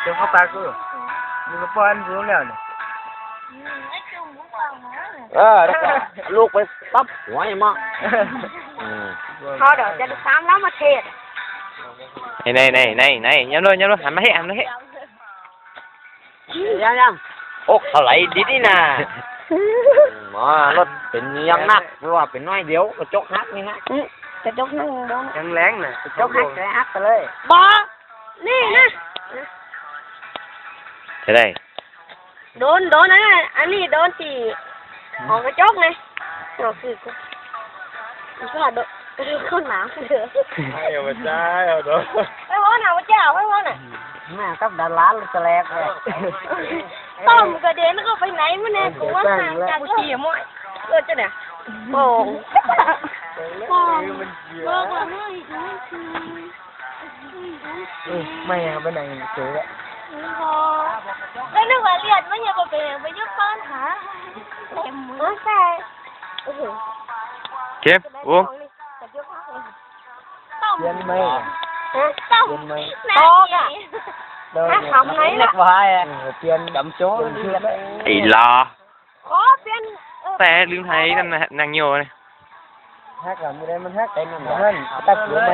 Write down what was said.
cho có ba cứ nhưng mà con xuống nào này ลูกไปปั๊บหัวยังมั้ง thôi được cho được 3 lắm mà thiệt này nhắm luôn hành nó hếtยังอกเท่าไหร่ดีๆนะมารถเป็นยังนักเพราะว่าเป็นน้อยเดียวกระจกหักนี่ฮะ จะจกนั่งโดน trắng láng nè จกหักเลยหักไปเลย บอนี่นะ thế đây โดนนะอันนี้โดนที่ออกกระจกไงเราคือกูก็โดนข้าวหนาวเดือด ai mà trái rồi đó ไอ้พ่อหนาวเจ้าไอ้พ่อน่ะ แม่กับดาราลูกแรกเลย ต้มกระเด็นแล้วก็ไปไหนวะเนี่ยกูว่าห่างกันก็เกี่ยมั้ยจะเนี่ยโป่งโป่งโป่ง mày bên này sửa đấy ก็นึกว่าเรียนไม่ยังไปไปยึดป้อนหาใช่ kiếm uống dân mày ต้ม dân mày โตกอ่ะ đâu hát không thấy Nước đó vai à. tiền đậm số đi đấy ý lo ขอเป็น แต่ลืมไทยนั่นนะนางโยนี่ hát làm cái đấy mình hát cái này mà hơn ta của mày